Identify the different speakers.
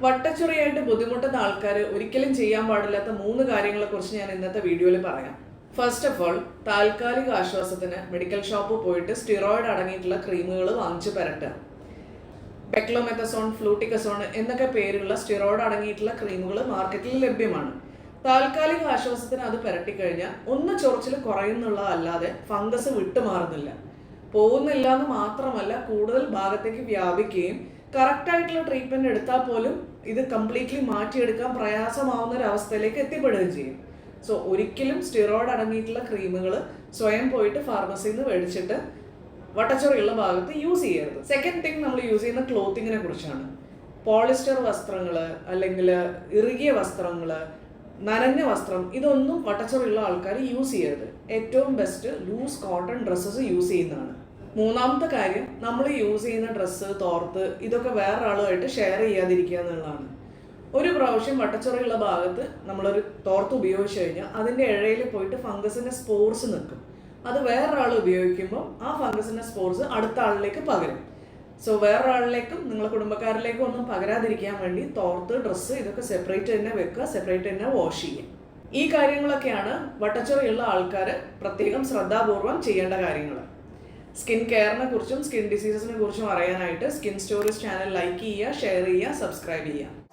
Speaker 1: വട്ടച്ചൊറിയായിട്ട് ബുദ്ധിമുട്ടുന്ന ആൾക്കാർ ഒരിക്കലും ചെയ്യാൻ പാടില്ലാത്ത 3 കാര്യങ്ങളെക്കുറിച്ച് ഞാൻ ഇന്നത്തെ വീഡിയോയിൽ പറയാം. ഫസ്റ്റ് ഓഫ് ഓൾ, താൽക്കാലിക ആശ്വാസത്തിന് മെഡിക്കൽ ഷോപ്പിൽ പോയിട്ട് സ്റ്റിറോയിഡ് അടങ്ങിയിട്ടുള്ള ക്രീമുകൾ വാങ്ങിച്ച് പരട്ടുക. ബെക്ലോമെത്തസോൺ, ഫ്ലൂട്ടിക്കസോൺ എന്നൊക്കെ പേരുള്ള സ്റ്റിറോയിഡ് അടങ്ങിയിട്ടുള്ള ക്രീമുകൾ മാർക്കറ്റിൽ ലഭ്യമാണ്. താൽക്കാലിക ആശ്വാസത്തിന് അത് പരട്ടിക്കഴിഞ്ഞാൽ ഒന്ന് ചൊറിച്ചിൽ കുറയുന്നുള്ളതല്ലാതെ ഫംഗസ് വിട്ടുമാറുന്നില്ല. പോകുന്നില്ല എന്ന് മാത്രമല്ല, കൂടുതൽ ഭാഗത്തേക്ക് വ്യാപിക്കുകയും കറക്റ്റായിട്ടുള്ള ട്രീറ്റ്മെൻറ്റ് എടുത്താൽ പോലും ഇത് കംപ്ലീറ്റ്ലി മാറ്റിയെടുക്കാൻ പ്രയാസമാവുന്ന ഒരു അവസ്ഥയിലേക്ക് എത്തിപ്പെടുകയും ചെയ്യും. സോ ഒരിക്കലും സ്റ്റിറോയിഡ് അടങ്ങിയിട്ടുള്ള ക്രീമുകൾ സ്വയം പോയിട്ട് ഫാർമസിയിൽ നിന്ന് മേടിച്ചിട്ട് വട്ടച്ചൊറിയുള്ള ഭാഗത്ത് യൂസ് ചെയ്യരുത്. സെക്കൻഡ് തിങ്, നമ്മൾ യൂസ് ചെയ്യുന്ന ക്ലോത്തിങ്ങിനെ കുറിച്ചാണ്. പോളിസ്റ്റർ വസ്ത്രങ്ങൾ, അല്ലെങ്കിൽ ഇറുകിയ വസ്ത്രങ്ങൾ, നനഞ്ഞ വസ്ത്രം, ഇതൊന്നും വട്ടച്ചൊറിയുള്ള ആൾക്കാർ യൂസ് ചെയ്യരുത്. ഏറ്റവും best loose cotton dresses use ചെയ്യുന്നതാണ്. മൂന്നാമത്തെ കാര്യം, നമ്മൾ യൂസ് ചെയ്യുന്ന ഡ്രസ്സ്, തോർത്ത്, ഇതൊക്കെ വേറൊരാളുമായിട്ട് ഷെയർ ചെയ്യാതിരിക്കുക എന്നുള്ളതാണ്. ഒരു പ്രാവശ്യം വട്ടച്ചൊറിയുള്ള ഭാഗത്ത് നമ്മളൊരു തോർത്ത് ഉപയോഗിച്ച് കഴിഞ്ഞാൽ അതിൻ്റെ ഇഴയിൽ പോയിട്ട് ഫംഗസിൻ്റെ സ്പോർസ് നിൽക്കും. അത് വേറൊരാൾ ഉപയോഗിക്കുമ്പോൾ ആ ഫംഗസിൻ്റെ സ്പോർസ് അടുത്ത ആളിലേക്ക് പകരും. സോ വേറൊരാളിലേക്കും നിങ്ങളുടെ കുടുംബക്കാരിലേക്കും ഒന്നും പകരാതിരിക്കാൻ വേണ്ടി തോർത്ത്, ഡ്രസ്സ് ഇതൊക്കെ സെപ്പറേറ്റ് തന്നെ വെക്കുക, സെപ്പറേറ്റ് തന്നെ വാഷ് ചെയ്യുക. ഈ കാര്യങ്ങളൊക്കെയാണ് വട്ടച്ചൊറിയുള്ള ആൾക്കാർ പ്രത്യേകം ശ്രദ്ധാപൂർവം ചെയ്യേണ്ട കാര്യങ്ങൾ. സ്കിൻ കെയറിനെ കുറിച്ചും സ്കിൻ ഡിസീസസിനെ കുറിച്ചും അറിയാനായിട്ട് സ്കിൻ സ്റ്റോറീസ് ചാനൽ ലൈക്ക് ചെയ്യുക, ഷെയർ ചെയ്യുക, സബ്സ്ക്രൈബ് ചെയ്യുക.